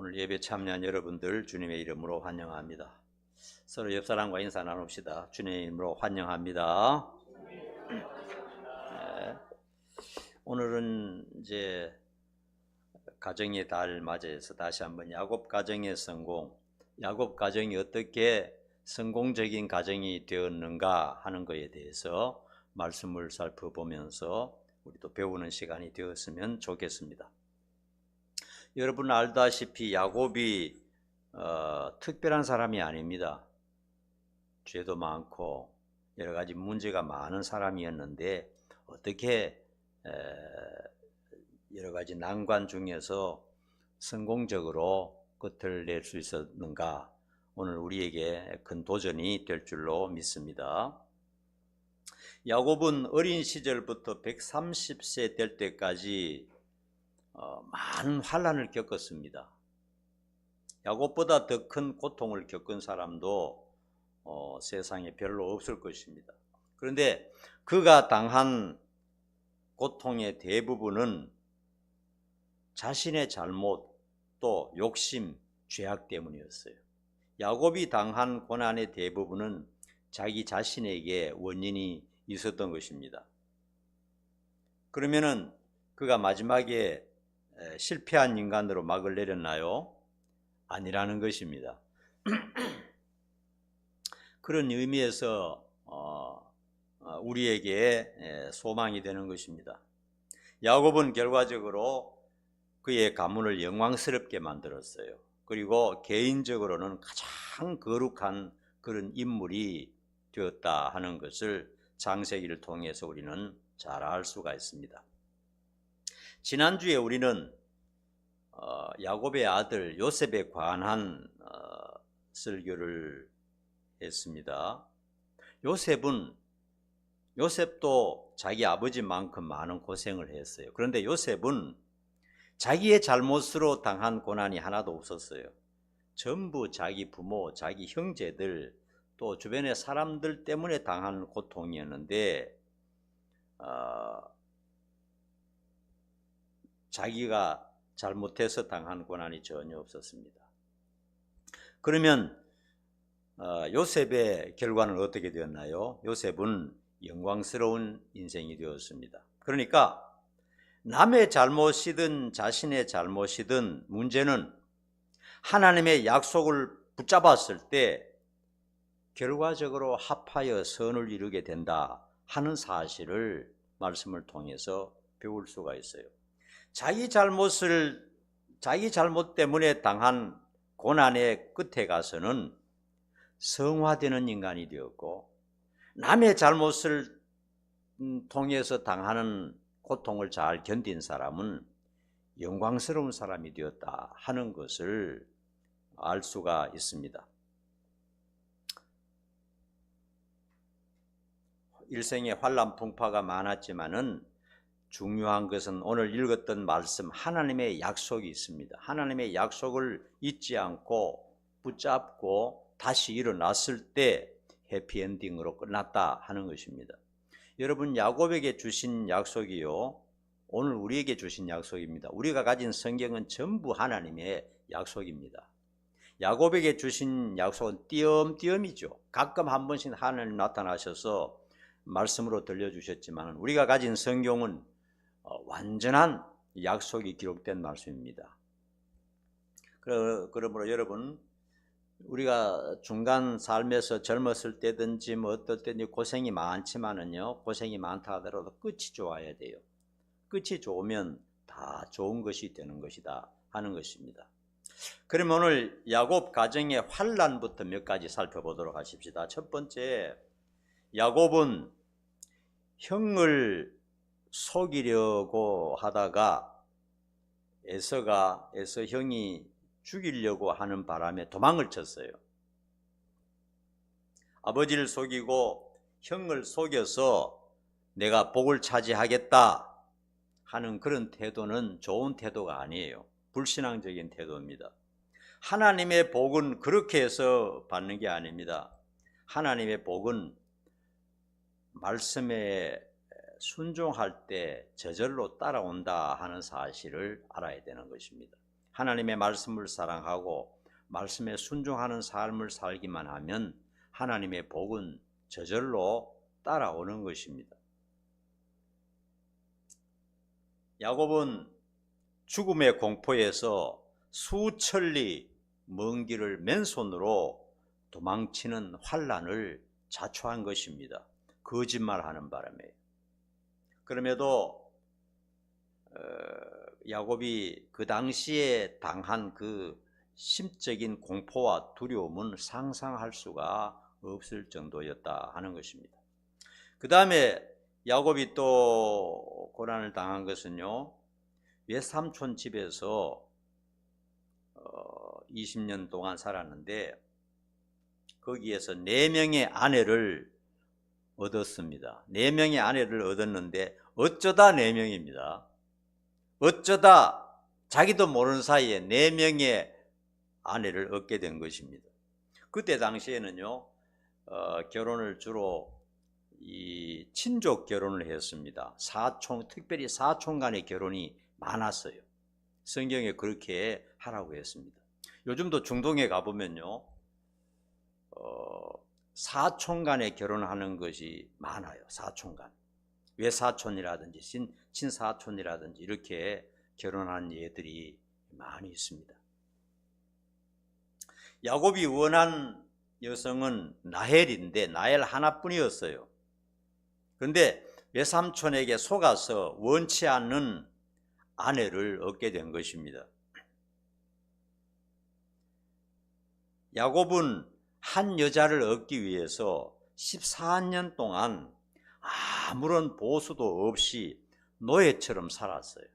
오늘 예배 참여한 여러분들 주님의 이름으로 환영합니다. 서로 옆 사람과 인사 나눕시다. 주님의 이름으로 환영합니다. 네. 오늘은 이제 가정의 달 맞이해서 다시 한번 야곱 가정의 성공, 야곱 가정이 어떻게 성공적인 가정이 되었는가 하는 것에 대해서 말씀을 살펴보면서 우리도 배우는 시간이 되었으면 좋겠습니다. 여러분 알다시피 야곱이 특별한 사람이 아닙니다. 죄도 많고 여러 가지 문제가 많은 사람이었는데 어떻게 여러 가지 난관 중에서 성공적으로 끝을 낼 수 있었는가, 오늘 우리에게 큰 도전이 될 줄로 믿습니다. 야곱은 어린 시절부터 130세 될 때까지 많은 환난을 겪었습니다. 야곱보다 더 큰 고통을 겪은 사람도 세상에 별로 없을 것입니다. 그런데 그가 당한 고통의 대부분은 자신의 잘못, 또 욕심, 죄악 때문이었어요. 야곱이 당한 고난의 대부분은 자기 자신에게 원인이 있었던 것입니다. 그러면은 그가 마지막에 실패한 인간으로 막을 내렸나요? 아니라는 것입니다. 그런 의미에서 우리에게 소망이 되는 것입니다. 야곱은 결과적으로 그의 가문을 영광스럽게 만들었어요. 그리고 개인적으로는 가장 거룩한 그런 인물이 되었다 하는 것을 창세기를 통해서 우리는 잘 알 수가 있습니다. 지난주에 우리는 야곱의 아들 요셉에 관한 설교를 했습니다. 요셉도 자기 아버지만큼 많은 고생을 했어요. 그런데 요셉은 자기의 잘못으로 당한 고난이 하나도 없었어요. 전부 자기 부모, 자기 형제들, 또 주변의 사람들 때문에 당한 고통이었는데 자기가 잘못해서 당한 고난이 전혀 없었습니다. 그러면 요셉의 결과는 어떻게 되었나요? 요셉은 영광스러운 인생이 되었습니다. 그러니까 남의 잘못이든 자신의 잘못이든 문제는 하나님의 약속을 붙잡았을 때 결과적으로 합하여 선을 이루게 된다 하는 사실을 말씀을 통해서 배울 수가 있어요. 자기 잘못 때문에 당한 고난의 끝에 가서는 성화되는 인간이 되었고, 남의 잘못을 통해서 당하는 고통을 잘 견딘 사람은 영광스러운 사람이 되었다 하는 것을 알 수가 있습니다. 일생에 환난 풍파가 많았지만은 중요한 것은 오늘 읽었던 말씀, 하나님의 약속이 있습니다. 하나님의 약속을 잊지 않고 붙잡고 다시 일어났을 때 해피엔딩으로 끝났다 하는 것입니다. 여러분, 야곱에게 주신 약속이요, 오늘 우리에게 주신 약속입니다. 우리가 가진 성경은 전부 하나님의 약속입니다. 야곱에게 주신 약속은 띄엄띄엄이죠. 가끔 한 번씩 하나님 나타나셔서 말씀으로 들려주셨지만 우리가 가진 성경은 완전한 약속이 기록된 말씀입니다. 그러므로 여러분, 우리가 중간 삶에서 젊었을 때든지 어떨 때든지 고생이 많지만은요, 고생이 많다 하더라도 끝이 좋아야 돼요. 끝이 좋으면 다 좋은 것이 되는 것이다 하는 것입니다. 그러면 오늘 야곱 가정의 환난부터 몇 가지 살펴보도록 하십시다. 첫 번째, 야곱은 형을 속이려고 하다가 에서 형이 죽이려고 하는 바람에 도망을 쳤어요. 아버지를 속이고 형을 속여서 내가 복을 차지하겠다 하는 그런 태도는 좋은 태도가 아니에요. 불신앙적인 태도입니다. 하나님의 복은 그렇게 해서 받는 게 아닙니다. 하나님의 복은 말씀에 순종할 때 저절로 따라온다 하는 사실을 알아야 되는 것입니다. 하나님의 말씀을 사랑하고 말씀에 순종하는 삶을 살기만 하면 하나님의 복은 저절로 따라오는 것입니다. 야곱은 죽음의 공포에서 수천리 먼 길을 맨손으로 도망치는 환난을 자초한 것입니다. 거짓말하는 바람에. 그럼에도 야곱이 그 당시에 당한 그 심적인 공포와 두려움은 상상할 수가 없을 정도였다 하는 것입니다. 그 다음에 야곱이 또 고난을 당한 것은요, 외삼촌 집에서 20년 동안 살았는데 거기에서 4명의 아내를 얻었습니다. 4명의 아내를 얻었는데 어쩌다 4명입니다. 어쩌다 자기도 모르는 사이에 4명의 아내를 얻게 된 것입니다. 그때 당시에는요, 결혼을 주로 이 친족 결혼을 했습니다. 사촌, 특별히 사촌 간의 결혼이 많았어요. 성경에 그렇게 하라고 했습니다. 요즘도 중동에 가보면요, 사촌 간에 결혼하는 것이 많아요. 사촌 간. 외사촌이라든지 친사촌이라든지 이렇게 결혼한 예들이 많이 있습니다. 야곱이 원한 여성은 라헬인데 라헬 하나뿐이었어요. 그런데 외삼촌에게 속아서 원치 않는 아내를 얻게 된 것입니다. 야곱은 한 여자를 얻기 위해서 14년 동안 아무런 보수도 없이 노예처럼 살았어요.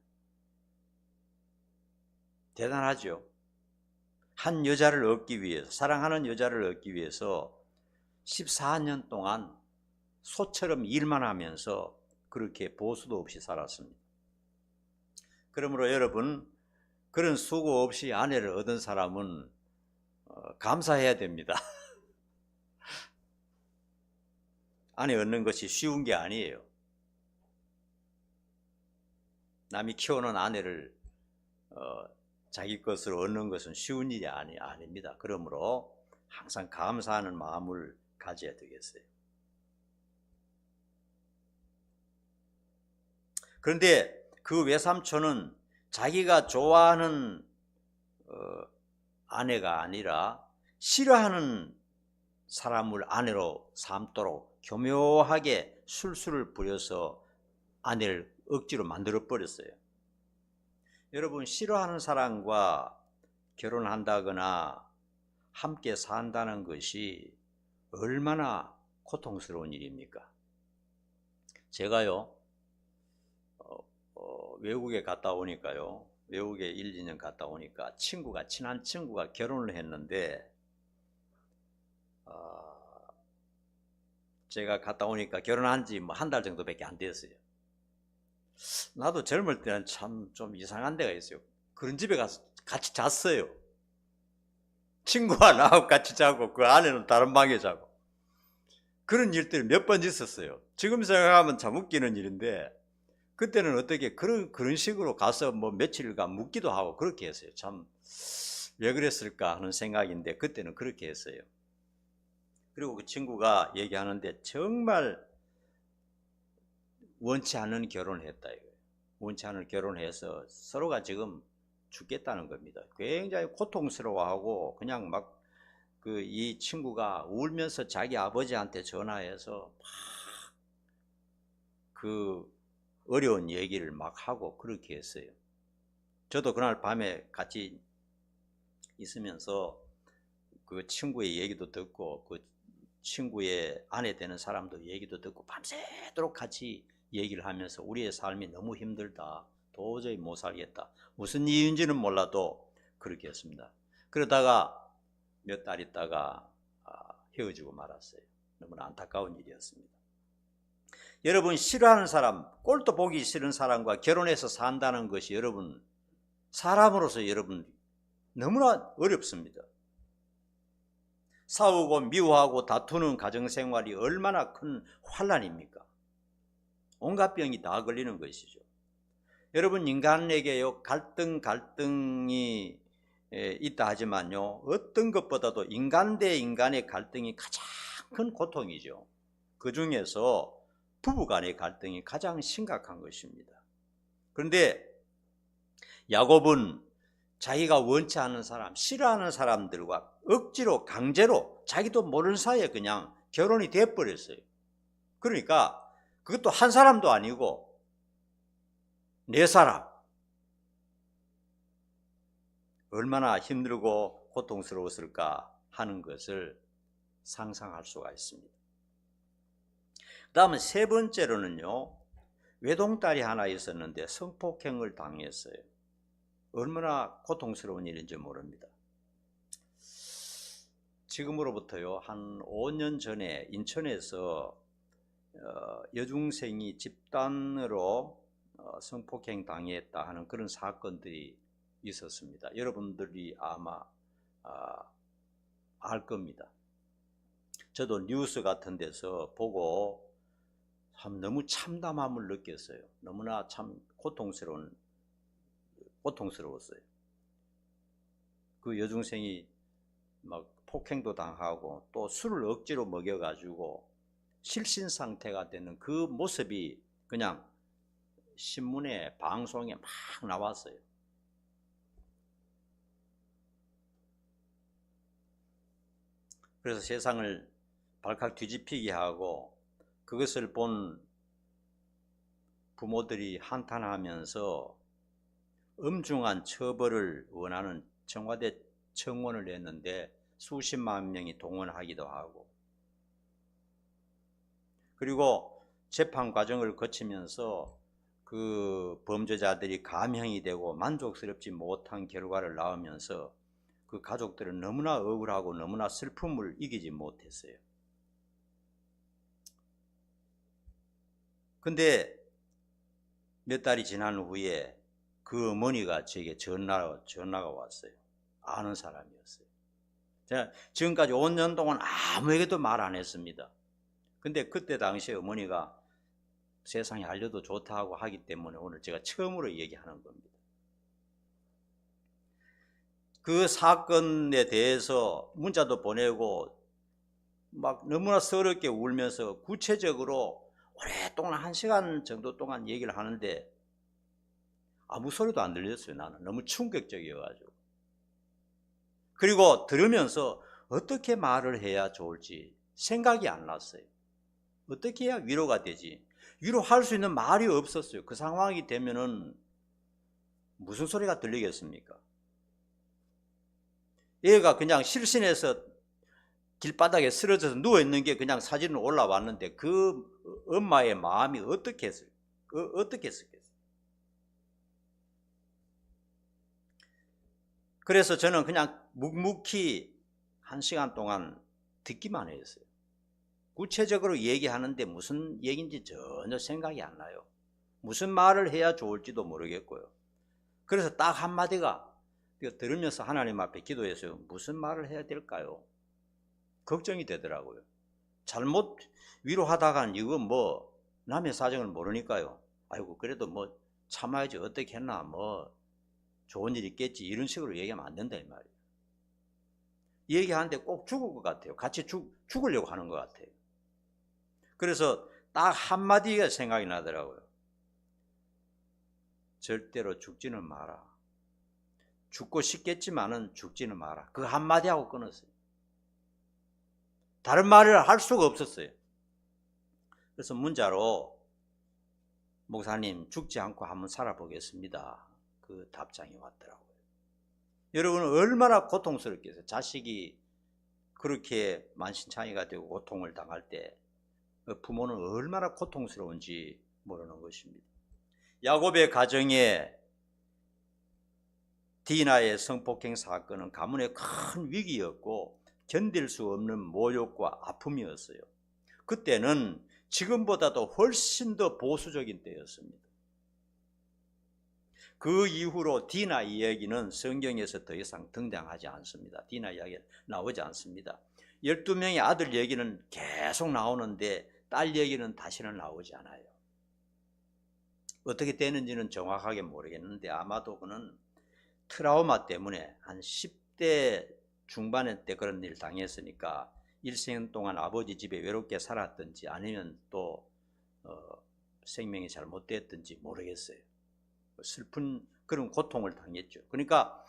대단하죠? 한 여자를 얻기 위해서, 사랑하는 여자를 얻기 위해서 14년 동안 소처럼 일만 하면서 그렇게 보수도 없이 살았습니다. 그러므로 여러분, 그런 수고 없이 아내를 얻은 사람은 감사해야 됩니다. 아내 얻는 것이 쉬운 게 아니에요. 남이 키우는 아내를 자기 것으로 얻는 것은 쉬운 일이 아닙니다. 그러므로 항상 감사하는 마음을 가져야 되겠어요. 그런데 그 외삼촌은 자기가 좋아하는 아내가 아니라 싫어하는 사람을 아내로 삼도록 교묘하게 술수를 부려서 아내를 억지로 만들어 버렸어요. 여러분, 싫어하는 사람과 결혼한다거나 함께 산다는 것이 얼마나 고통스러운 일입니까? 제가요, 외국에 갔다 오니까요, 외국에 1, 2년 갔다 오니까 친한 친구가 결혼을 했는데 제가 갔다 오니까 결혼한 지 한 달 정도밖에 안 됐어요. 나도 젊을 때는 참 좀 이상한 데가 있어요. 그런 집에 가서 같이 잤어요. 친구와 나하고 같이 자고 그 아내는 다른 방에 자고. 그런 일들이 몇 번 있었어요. 지금 생각하면 참 웃기는 일인데 그때는 어떻게 그런 식으로 가서 뭐 며칠간 묵기도 하고 그렇게 했어요. 참 왜 그랬을까 하는 생각인데 그때는 그렇게 했어요. 그리고 그 친구가 얘기하는데 정말 원치 않는 결혼을 했다 이거예요. 원치 않는 결혼을 해서 서로가 지금 죽겠다는 겁니다. 굉장히 고통스러워하고 그냥 막 이 친구가 울면서 자기 아버지한테 전화해서 막 그 어려운 얘기를 막 하고 그렇게 했어요. 저도 그날 밤에 같이 있으면서 그 친구의 얘기도 듣고 그 친구의 아내 되는 사람도 얘기도 듣고 밤새도록 같이 얘기를 하면서 우리의 삶이 너무 힘들다, 도저히 못 살겠다, 무슨 이유인지는 몰라도 그렇게 했습니다. 그러다가 몇 달 있다가 헤어지고 말았어요. 너무나 안타까운 일이었습니다. 여러분, 싫어하는 사람, 꼴도 보기 싫은 사람과 결혼해서 산다는 것이 여러분, 사람으로서 여러분 너무나 어렵습니다. 싸우고 미워하고 다투는 가정생활이 얼마나 큰 환난입니까? 온갖 병이 다 걸리는 것이죠. 여러분, 인간에게요 갈등이 있다 하지만요, 어떤 것보다도 인간 대 인간의 갈등이 가장 큰 고통이죠. 그 중에서 부부 간의 갈등이 가장 심각한 것입니다. 그런데 야곱은 자기가 원치 않는 사람, 싫어하는 사람들과 억지로 강제로 자기도 모르는 사이에 그냥 결혼이 돼버렸어요. 그러니까 그것도 한 사람도 아니고 네 사람. 얼마나 힘들고 고통스러웠을까 하는 것을 상상할 수가 있습니다. 그 다음은 세 번째로는요, 외동딸이 하나 있었는데 성폭행을 당했어요. 얼마나 고통스러운 일인지 모릅니다. 지금으로부터요 한 5년 전에 인천에서 여중생이 집단으로 성폭행 당했다 하는 그런 사건들이 있었습니다. 여러분들이 아마 알 겁니다. 저도 뉴스 같은 데서 보고 참 너무 참담함을 느꼈어요. 너무나 참 고통스러웠어요. 그 여중생이 막 폭행도 당하고 또 술을 억지로 먹여가지고 실신 상태가 되는 그 모습이 그냥 신문에 방송에 막 나왔어요. 그래서 세상을 발칵 뒤집히게 하고 그것을 본 부모들이 한탄하면서 엄중한 처벌을 원하는 청와대 청원을 냈는데 수십만 명이 동원하기도 하고, 그리고 재판 과정을 거치면서 그 범죄자들이 감형이 되고 만족스럽지 못한 결과를 낳으면서 그 가족들은 너무나 억울하고 너무나 슬픔을 이기지 못했어요. 근데 몇 달이 지난 후에 그 어머니가 제게 전화가 왔어요. 아는 사람이었어요. 제가 지금까지 5년 동안 아무에게도 말 안 했습니다. 근데 그때 당시에 어머니가 세상에 알려도 좋다고 하기 때문에 오늘 제가 처음으로 얘기하는 겁니다. 그 사건에 대해서 문자도 보내고 막 너무나 서럽게 울면서 구체적으로 오랫동안 1시간 정도 동안 얘기를 하는데 아무 소리도 안 들렸어요. 나는 너무 충격적이어가지고. 그리고 들으면서 어떻게 말을 해야 좋을지 생각이 안 났어요. 어떻게 해야 위로가 되지? 위로할 수 있는 말이 없었어요. 그 상황이 되면은 무슨 소리가 들리겠습니까? 얘가 그냥 실신해서 길바닥에 쓰러져서 누워있는 게 그냥 사진으로 올라왔는데 그 엄마의 마음이 어떻게 했을까요? 그래서 저는 그냥 묵묵히 1시간 동안 듣기만 했어요. 구체적으로 얘기하는데 무슨 얘기인지 전혀 생각이 안 나요. 무슨 말을 해야 좋을지도 모르겠고요. 그래서 딱 한마디가 들으면서 하나님 앞에 기도했어요. 무슨 말을 해야 될까요? 걱정이 되더라고요. 잘못 위로하다간 이거 뭐 남의 사정을 모르니까요. 아이고 그래도 뭐 참아야지 어떻게 했나 뭐 좋은 일 있겠지 이런 식으로 얘기하면 안 된다 이 말이에요. 얘기하는데 꼭 죽을 것 같아요. 같이 죽으려고 하는 것 같아요. 그래서 딱 한마디가 생각이 나더라고요. 절대로 죽지는 마라. 죽고 싶겠지만은 죽지는 마라. 그 한마디 하고 끊었어요. 다른 말을 할 수가 없었어요. 그래서 문자로 목사님 죽지 않고 한번 살아보겠습니다. 그 답장이 왔더라고요. 여러분은 얼마나 고통스럽겠어요. 자식이 그렇게 만신창이가 되고 고통을 당할 때 부모는 얼마나 고통스러운지 모르는 것입니다. 야곱의 가정에 디나의 성폭행 사건은 가문의 큰 위기였고 견딜 수 없는 모욕과 아픔이었어요. 그때는 지금보다도 훨씬 더 보수적인 때였습니다. 그 이후로 디나 이야기는 성경에서 더 이상 등장하지 않습니다. 디나 이야기는 나오지 않습니다. 12명의 아들 얘기는 계속 나오는데 딸 얘기는 다시는 나오지 않아요. 어떻게 되는지는 정확하게 모르겠는데 아마도 그는 트라우마 때문에 한 10대 중반에 때 그런 일 당했으니까 일생 동안 아버지 집에 외롭게 살았든지 아니면 또 생명이 잘못됐든지 모르겠어요. 슬픈 그런 고통을 당했죠. 그러니까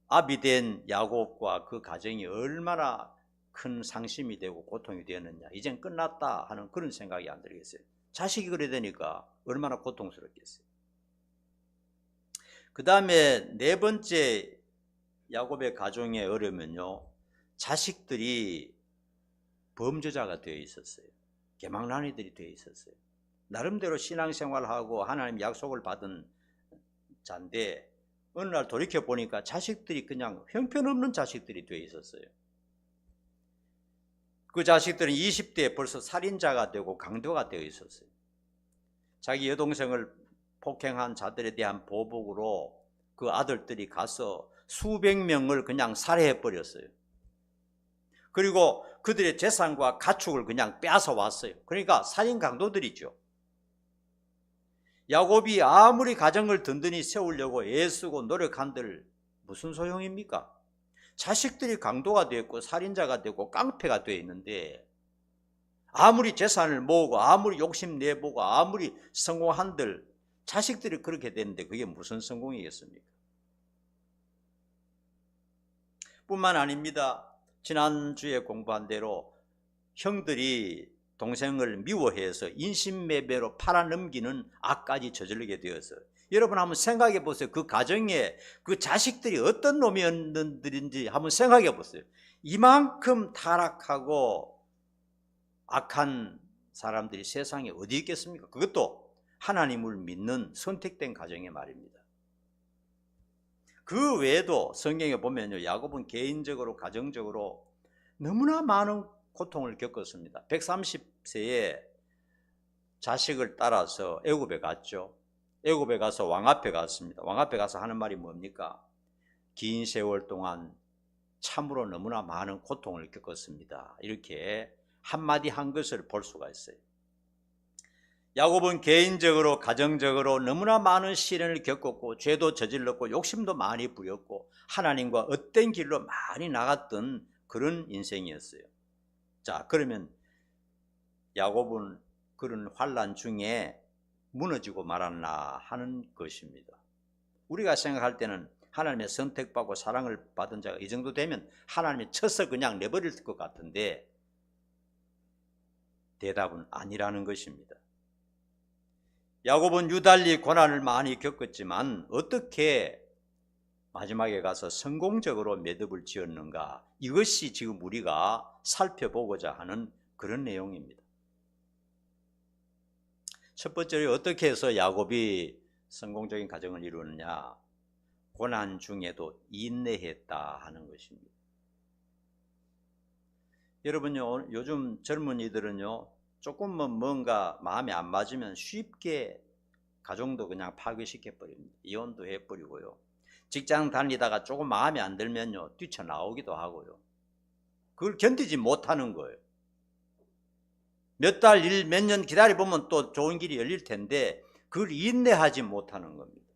아비 된 야곱과 그 가정이 얼마나 큰 상심이 되고 고통이 되었느냐. 이젠 끝났다 하는 그런 생각이 안 들겠어요. 자식이 그래 되니까 얼마나 고통스럽겠어요. 그 다음에 네 번째 야곱의 가정의 어려움은요, 자식들이 범죄자가 되어 있었어요. 개망난이들이 되어 있었어요. 나름대로 신앙생활하고 하나님 약속을 받은 자인데 어느 날 돌이켜 보니까 자식들이 그냥 형편없는 자식들이 되어 있었어요. 그 자식들은 20대에 벌써 살인자가 되고 강도가 되어 있었어요. 자기 여동생을 폭행한 자들에 대한 보복으로 그 아들들이 가서 수백 명을 그냥 살해해 버렸어요. 그리고 그들의 재산과 가축을 그냥 빼앗아 왔어요. 그러니까 살인 강도들이죠. 야곱이 아무리 가정을 든든히 세우려고 애쓰고 노력한들 무슨 소용입니까? 자식들이 강도가 되었고 살인자가 되고 깡패가 되어 있는데 아무리 재산을 모으고 아무리 욕심 내보고 아무리 성공한들 자식들이 그렇게 되는데 그게 무슨 성공이겠습니까? 뿐만 아닙니다. 지난주에 공부한 대로 형들이 동생을 미워해서 인신매매로 팔아넘기는 악까지 저지르게 되어서 여러분 한번 생각해 보세요. 그 가정에 그 자식들이 어떤 놈이었는지 한번 생각해 보세요. 이만큼 타락하고 악한 사람들이 세상에 어디 있겠습니까? 그것도 하나님을 믿는 선택된 가정의 말입니다. 그 외에도 성경에 보면요, 야곱은 개인적으로 가정적으로 너무나 많은 고통을 겪었습니다. 130세에 자식을 따라서 애굽에 갔죠. 애굽에 가서 왕 앞에 갔습니다. 왕 앞에 가서 하는 말이 뭡니까? 긴 세월 동안 참으로 너무나 많은 고통을 겪었습니다. 이렇게 한마디 한 것을 볼 수가 있어요. 야곱은 개인적으로 가정적으로 너무나 많은 시련을 겪었고 죄도 저질렀고 욕심도 많이 부렸고 하나님과 헛된 길로 많이 나갔던 그런 인생이었어요. 자, 그러면 야곱은 그런 환난 중에 무너지고 말았나 하는 것입니다. 우리가 생각할 때는 하나님의 선택받고 사랑을 받은 자가 이 정도 되면 하나님이 쳐서 그냥 내버릴 것 같은데 대답은 아니라는 것입니다. 야곱은 유달리 고난을 많이 겪었지만 어떻게 마지막에 가서 성공적으로 매듭을 지었는가, 이것이 지금 우리가 살펴보고자 하는 그런 내용입니다. 첫 번째로 어떻게 해서 야곱이 성공적인 가정을 이루느냐, 고난 중에도 인내했다 하는 것입니다. 여러분요, 요즘 젊은이들은요, 조금만 뭔가 마음에 안 맞으면 쉽게 가정도 그냥 파괴시켜 버립니다. 이혼도 해버리고요. 직장 다니다가 조금 마음에 안 들면요, 뛰쳐나오기도 하고요. 그걸 견디지 못하는 거예요. 몇 달, 몇 년 기다려보면 또 좋은 길이 열릴 텐데 그걸 인내하지 못하는 겁니다.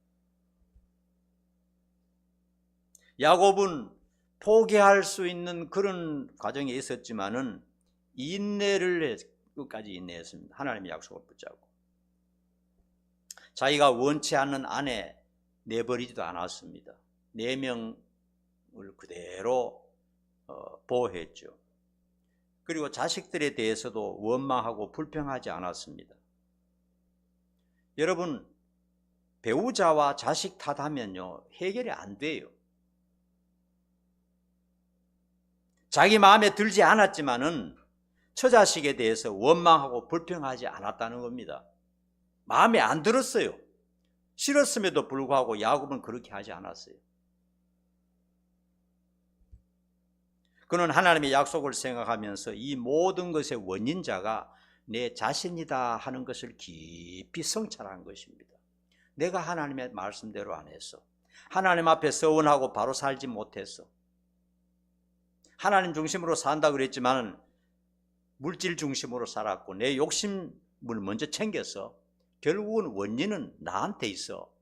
야곱은 포기할 수 있는 그런 과정에 있었지만은 인내를 끝까지 인내했습니다. 하나님의 약속을 붙잡고 자기가 원치 않는 아내 내버리지도 않았습니다. 4명을 그대로 보호했죠. 그리고 자식들에 대해서도 원망하고 불평하지 않았습니다. 여러분, 배우자와 자식 탓하면요, 해결이 안 돼요. 자기 마음에 들지 않았지만은 처자식에 대해서 원망하고 불평하지 않았다는 겁니다. 마음에 안 들었어요. 싫었음에도 불구하고 야곱은 그렇게 하지 않았어요. 그는 하나님의 약속을 생각하면서 이 모든 것의 원인자가 내 자신이다 하는 것을 깊이 성찰한 것입니다. 내가 하나님의 말씀대로 안 했어. 하나님 앞에 서원하고 바로 살지 못했어. 하나님 중심으로 산다 그랬지만 물질 중심으로 살았고 내 욕심을 먼저 챙겼어. 결국은 원인은 나한테 있어.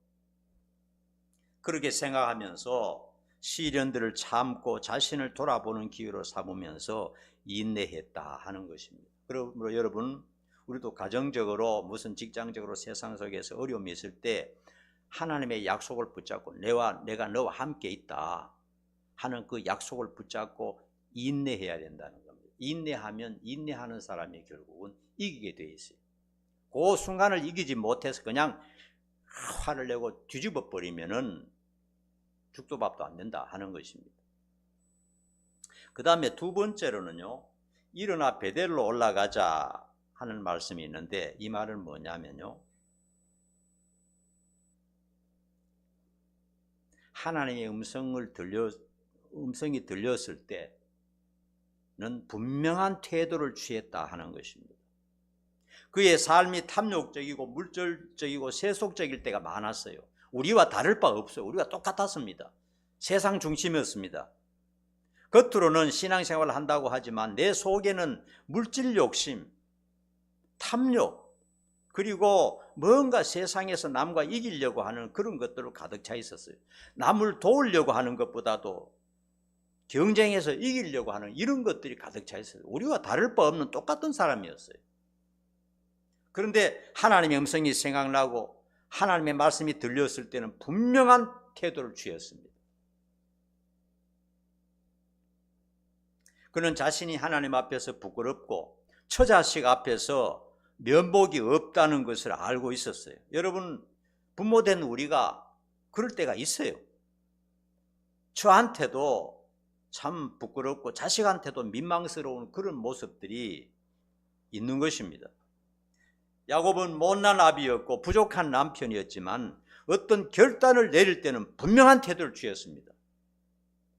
그렇게 생각하면서 시련들을 참고 자신을 돌아보는 기회로 삼으면서 인내했다 하는 것입니다. 그러므로 여러분, 우리도 가정적으로 무슨 직장적으로 세상 속에서 어려움이 있을 때 하나님의 약속을 붙잡고 내가 너와 함께 있다 하는 그 약속을 붙잡고 인내해야 된다는 겁니다. 인내하면 인내하는 사람이 결국은 이기게 돼 있어요. 그 순간을 이기지 못해서 그냥 화를 내고 뒤집어 버리면은 죽도 밥도 안 된다 하는 것입니다. 그 다음에 두 번째로는요, 일어나 베델로 올라가자 하는 말씀이 있는데, 이 말은 뭐냐면요, 하나님의 음성이 들렸을 때는 분명한 태도를 취했다 하는 것입니다. 그의 삶이 탐욕적이고 물질적이고 세속적일 때가 많았어요. 우리와 다를 바 없어요. 우리가 똑같았습니다. 세상 중심이었습니다. 겉으로는 신앙생활을 한다고 하지만 내 속에는 물질 욕심, 탐욕, 그리고 뭔가 세상에서 남과 이기려고 하는 그런 것들로 가득 차 있었어요. 남을 도우려고 하는 것보다도 경쟁해서 이기려고 하는 이런 것들이 가득 차 있어요. 우리와 다를 바 없는 똑같은 사람이었어요. 그런데 하나님의 음성이 생각나고 하나님의 말씀이 들렸을 때는 분명한 태도를 취했습니다. 그는 자신이 하나님 앞에서 부끄럽고 처자식 앞에서 면목이 없다는 것을 알고 있었어요. 여러분, 부모된 우리가 그럴 때가 있어요. 저한테도 참 부끄럽고 자식한테도 민망스러운 그런 모습들이 있는 것입니다. 야곱은 못난 아비였고 부족한 남편이었지만 어떤 결단을 내릴 때는 분명한 태도를 취했습니다.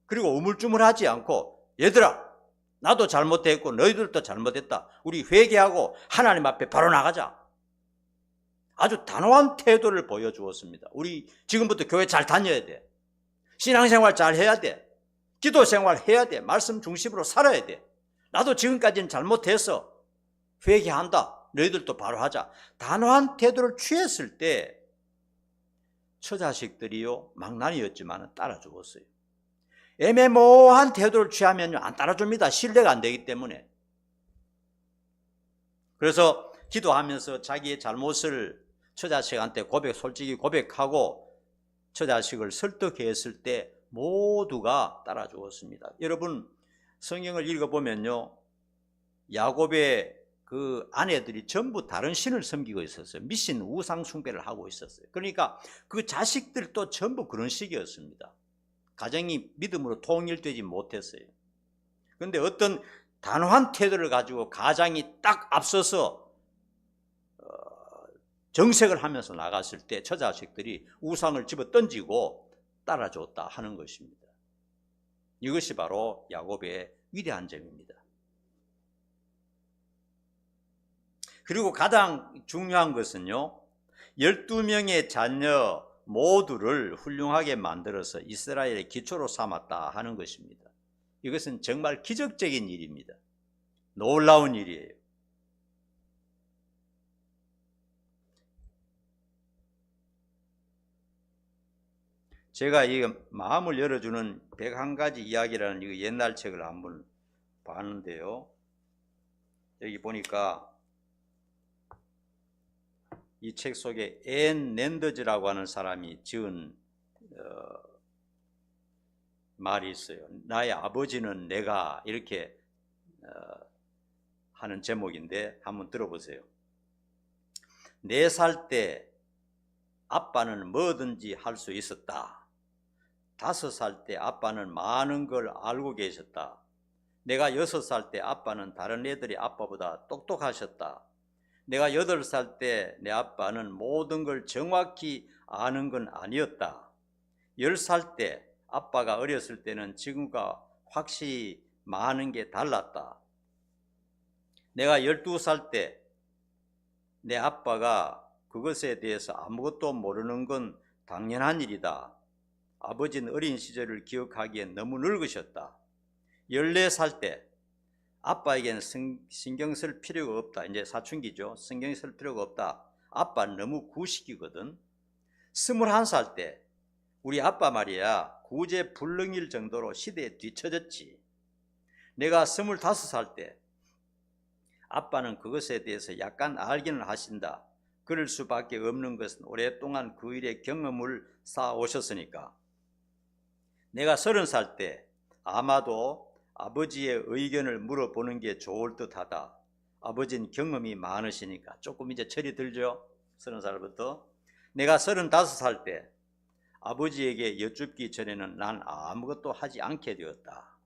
그리고 우물쭈물하지 않고, 얘들아, 나도 잘못했고 너희들도 잘못했다. 우리 회개하고 하나님 앞에 바로 나가자. 아주 단호한 태도를 보여주었습니다. 우리 지금부터 교회 잘 다녀야 돼. 신앙생활 잘 해야 돼. 기도생활 해야 돼. 말씀 중심으로 살아야 돼. 나도 지금까지는 잘못해서 회개한다. 너희들도 바로 하자. 단호한 태도를 취했을 때 처자식들이요, 망나니였지만 따라주었어요. 애매모호한 태도를 취하면 안 따라줍니다. 신뢰가 안 되기 때문에. 그래서 기도하면서 자기의 잘못을 처자식한테 솔직히 고백하고 처자식을 설득했을 때 모두가 따라주었습니다. 여러분, 성경을 읽어보면요, 야곱의 그 아내들이 전부 다른 신을 섬기고 있었어요. 미신 우상 숭배를 하고 있었어요. 그러니까 그 자식들도 전부 그런 식이었습니다. 가정이 믿음으로 통일되지 못했어요. 그런데 어떤 단호한 태도를 가지고 가장이 딱 앞서서 정색을 하면서 나갔을 때 처자식들이 우상을 집어 던지고 따라줬다 하는 것입니다. 이것이 바로 야곱의 위대한 점입니다. 그리고 가장 중요한 것은요, 12명의 자녀 모두를 훌륭하게 만들어서 이스라엘의 기초로 삼았다 하는 것입니다. 이것은 정말 기적적인 일입니다. 놀라운 일이에요. 제가 이 마음을 열어주는 101가지 이야기라는 이 옛날 책을 한번 봤는데요, 여기 보니까 이 책 속에 앤 랜더즈라고 하는 사람이 지은 말이 있어요. 나의 아버지는 내가, 이렇게 하는 제목인데 한번 들어보세요. 4살 때 아빠는 뭐든지 할 수 있었다. 5살 때 아빠는 많은 걸 알고 계셨다. 내가 6살 때 아빠는 다른 애들이 아빠보다 똑똑하셨다. 내가 8살 때 내 아빠는 모든 걸 정확히 아는 건 아니었다. 10살 때 아빠가 어렸을 때는 지금과 확실히 많은 게 달랐다. 내가 12살 때 내 아빠가 그것에 대해서 아무것도 모르는 건 당연한 일이다. 아버지는 어린 시절을 기억하기엔 너무 늙으셨다. 14살 때 아빠에게는 신경 쓸 필요가 없다. 이제 사춘기죠. 신경 쓸 필요가 없다. 아빠 너무 구식이거든. 21살 때 우리 아빠 말이야 구제불능일 정도로 시대에 뒤처졌지. 내가 25살 때 아빠는 그것에 대해서 약간 알기는 하신다. 그럴 수밖에 없는 것은 오랫동안 그 일의 경험을 쌓아 오셨으니까. 내가 30살 때 아마도 아버지의 의견을 물어보는 게 좋을 듯하다. 아버지는 경험이 많으시니까. 조금 이제 철이 들죠? 30살부터. 내가 35살 때 아버지에게 여쭙기 전에는 난 아무것도 하지 않게 되었다.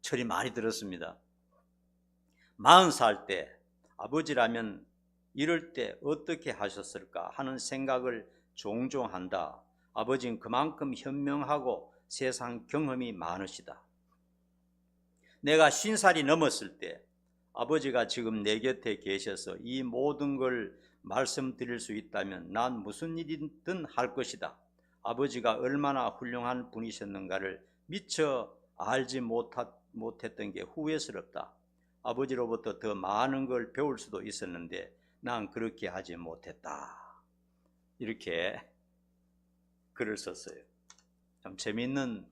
철이 많이 들었습니다. 40살 때 아버지라면 이럴 때 어떻게 하셨을까 하는 생각을 종종 한다. 아버지는 그만큼 현명하고 세상 경험이 많으시다. 내가 50살이 넘었을 때 아버지가 지금 내 곁에 계셔서 이 모든 걸 말씀드릴 수 있다면 난 무슨 일이든 할 것이다. 아버지가 얼마나 훌륭한 분이셨는가를 미처 알지 못했던 게 후회스럽다. 아버지로부터 더 많은 걸 배울 수도 있었는데 난 그렇게 하지 못했다. 이렇게 글을 썼어요. 참 재미있는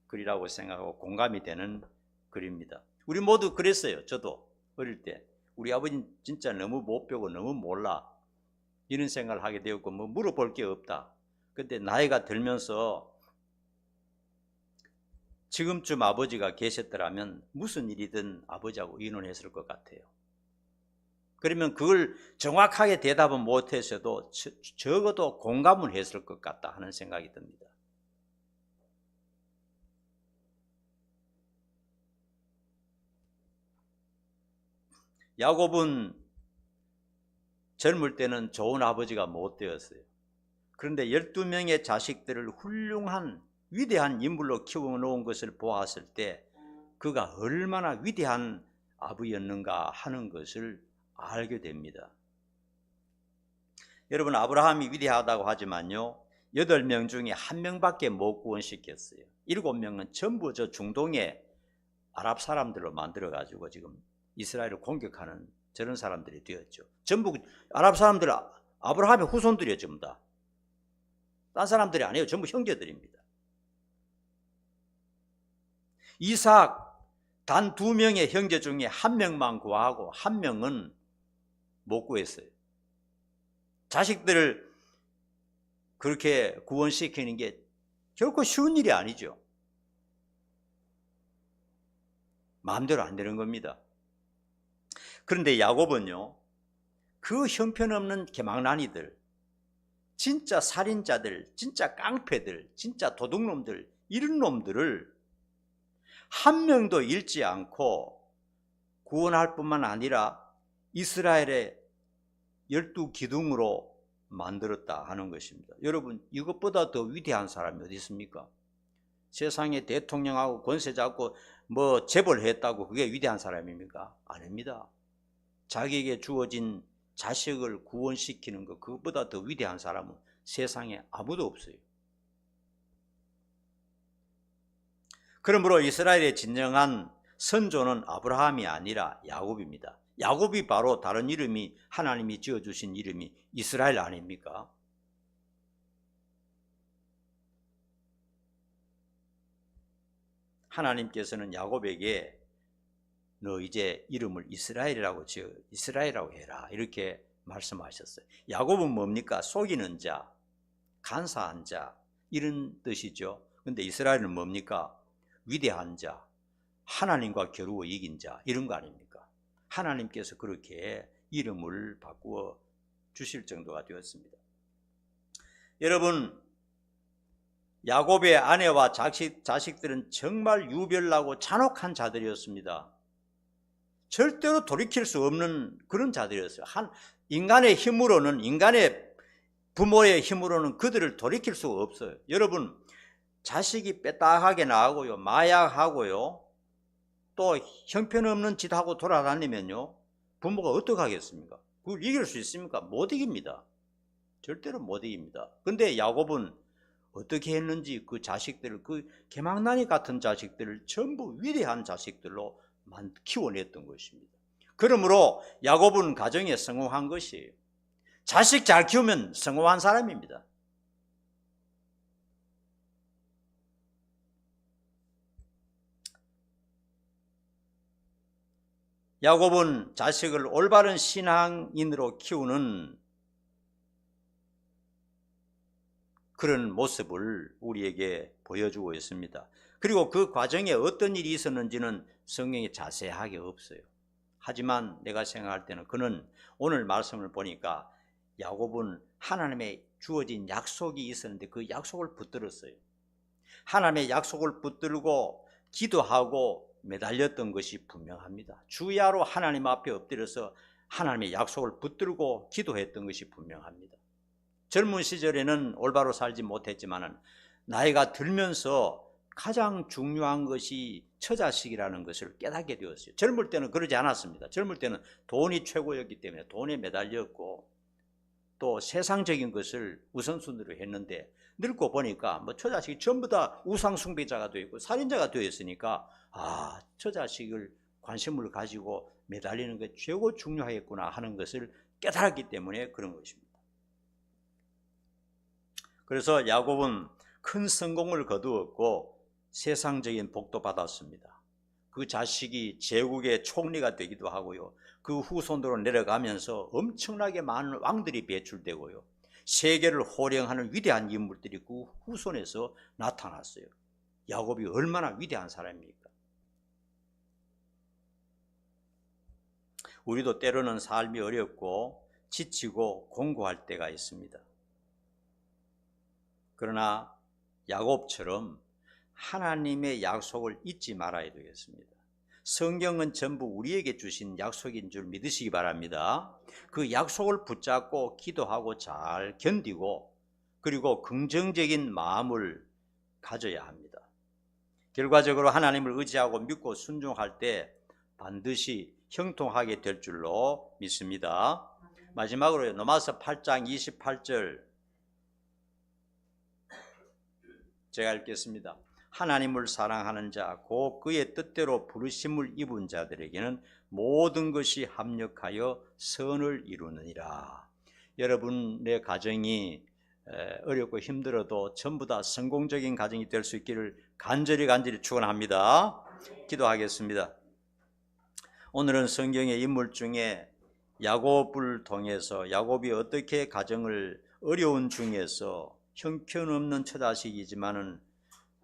글이라고 생각하고 공감이 되는 글입니다. 우리 모두 그랬어요. 저도 어릴 때 우리 아버지는 진짜 너무 못 배우고 너무 몰라 이런 생각을 하게 되었고 뭐 물어볼 게 없다. 근데 나이가 들면서 지금쯤 아버지가 계셨더라면 무슨 일이든 아버지하고 의논했을 것 같아요. 그러면 그걸 정확하게 대답은 못했어도 적어도 공감은 했을 것 같다 하는 생각이 듭니다. 야곱은 젊을 때는 좋은 아버지가 못 되었어요. 그런데 12명의 자식들을 훌륭한 위대한 인물로 키워놓은 것을 보았을 때 그가 얼마나 위대한 아버지였는가 하는 것을 알게 됩니다. 여러분, 아브라함이 위대하다고 하지만요 8명 중에 1명밖에 못 구원시켰어요. 7명은 전부 저 중동의 아랍 사람들로 만들어가지고 지금 이스라엘을 공격하는 저런 사람들이 되었죠. 전부 아랍 사람들, 아브라함의 후손들이에요. 전부 다. 딴 사람들이 아니에요. 전부 형제들입니다. 이삭 단 2명의 형제 중에 1명만 구하고 1명은 못 구했어요. 자식들을 그렇게 구원시키는 게 결코 쉬운 일이 아니죠. 마음대로 안 되는 겁니다. 그런데 야곱은요 그 형편없는 개망난이들, 진짜 살인자들, 진짜 깡패들, 진짜 도둑놈들, 이런 놈들을 한 명도 잃지 않고 구원할 뿐만 아니라 이스라엘의 12기둥으로 만들었다 하는 것입니다. 여러분, 이것보다 더 위대한 사람이 어디 있습니까? 세상에 대통령하고 권세 잡고 뭐 재벌했다고 그게 위대한 사람입니까? 아닙니다. 자기에게 주어진 자식을 구원시키는 것, 그것보다 더 위대한 사람은 세상에 아무도 없어요. 그러므로 이스라엘의 진정한 선조는 아브라함이 아니라 야곱입니다. 야곱이 바로 다른 이름이 하나님이 지어주신 이름이 이스라엘 아닙니까? 하나님께서는 야곱에게 너 이제 이름을 이스라엘이라고 지어 이스라엘이라고 해라 이렇게 말씀하셨어요. 야곱은 뭡니까? 속이는 자, 간사한 자 이런 뜻이죠. 그런데 이스라엘은 뭡니까? 위대한 자, 하나님과 겨루어 이긴 자 이런 거 아닙니까? 하나님께서 그렇게 이름을 바꾸어 주실 정도가 되었습니다. 여러분, 야곱의 아내와 자식들은 정말 유별나고 잔혹한 자들이었습니다. 절대로 돌이킬 수 없는 그런 자들이었어요. 인간의 힘으로는, 인간의 부모의 힘으로는 그들을 돌이킬 수가 없어요. 여러분, 자식이 빼딱하게 나가고요, 마약하고요, 또 형편없는 짓하고 돌아다니면요, 부모가 어떻게 하겠습니까? 그걸 이길 수 있습니까? 못 이깁니다. 절대로 못 이깁니다. 근데 야곱은 어떻게 했는지 그 자식들을, 그 개망나니 같은 자식들을 전부 위대한 자식들로 키워냈던 것입니다. 그러므로 야곱은 가정에 성공한 것이에요. 자식 잘 키우면 성공한 사람입니다. 야곱은 자식을 올바른 신앙인으로 키우는 그런 모습을 우리에게 보여주고 있습니다. 그리고 그 과정에 어떤 일이 있었는지는 성경에 자세하게 없어요. 하지만 내가 생각할 때는 그는 오늘 말씀을 보니까 야곱은 하나님의 주어진 약속이 있었는데 그 약속을 붙들었어요. 하나님의 약속을 붙들고 기도하고 매달렸던 것이 분명합니다. 주야로 하나님 앞에 엎드려서 하나님의 약속을 붙들고 기도했던 것이 분명합니다. 젊은 시절에는 올바로 살지 못했지만 나이가 들면서 가장 중요한 것이 처자식이라는 것을 깨닫게 되었어요. 젊을 때는 그러지 않았습니다. 젊을 때는 돈이 최고였기 때문에 돈에 매달렸고 또 세상적인 것을 우선순위로 했는데 늙고 보니까 뭐 처자식이 전부 다 우상숭배자가 되어 있고 살인자가 되어 있으니까 처자식을 관심을 가지고 매달리는 게 최고 중요하겠구나 하는 것을 깨달았기 때문에 그런 것입니다. 그래서 야곱은 큰 성공을 거두었고 세상적인 복도 받았습니다. 그 자식이 제국의 총리가 되기도 하고요. 그 후손으로 내려가면서 엄청나게 많은 왕들이 배출되고요. 세계를 호령하는 위대한 인물들이 그 후손에서 나타났어요. 야곱이 얼마나 위대한 사람입니까? 우리도 때로는 삶이 어렵고 지치고 공고할 때가 있습니다. 그러나 야곱처럼 하나님의 약속을 잊지 말아야 되겠습니다. 성경은 전부 우리에게 주신 약속인 줄 믿으시기 바랍니다. 그 약속을 붙잡고 기도하고 잘 견디고 그리고 긍정적인 마음을 가져야 합니다. 결과적으로 하나님을 의지하고 믿고 순종할 때 반드시 형통하게 될 줄로 믿습니다. 마지막으로 로마서 8장 28절 제가 읽겠습니다. 하나님을 사랑하는 자, 곧 그의 뜻대로 부르심을 입은 자들에게는 모든 것이 합력하여 선을 이루느니라. 여러분의 가정이 어렵고 힘들어도 전부 다 성공적인 가정이 될 수 있기를 간절히 축원합니다. 기도하겠습니다. 오늘은 성경의 인물 중에 야곱을 통해서 야곱이 어떻게 가정을 어려운 중에서 형편없는 처자식이지만은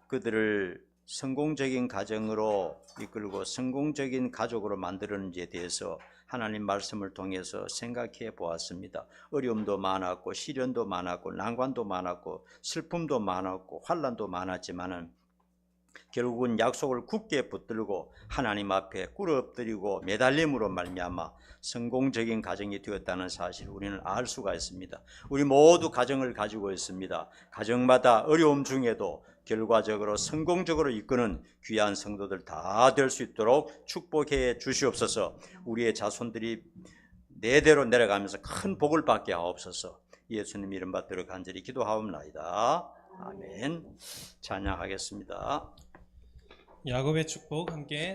그들을 성공적인 가정으로 이끌고 성공적인 가족으로 만들었는지에 대해서 하나님 말씀을 통해서 생각해 보았습니다. 어려움도 많았고 시련도 많았고 난관도 많았고 슬픔도 많았고 환난도 많았지만은 결국은 약속을 굳게 붙들고 하나님 앞에 꿇어엎드리고 매달림으로 말미암아 성공적인 가정이 되었다는 사실을 우리는 알 수가 있습니다. 우리 모두 가정을 가지고 있습니다. 가정마다 어려움 중에도 결과적으로 성공적으로 이끄는 귀한 성도들 다 될 수 있도록 축복해 주시옵소서. 우리의 자손들이 내대로 내려가면서 큰 복을 받게 하옵소서. 예수님 이름 받들어 간절히 기도하옵나이다. 아멘. 찬양하겠습니다. 야곱의 축복 함께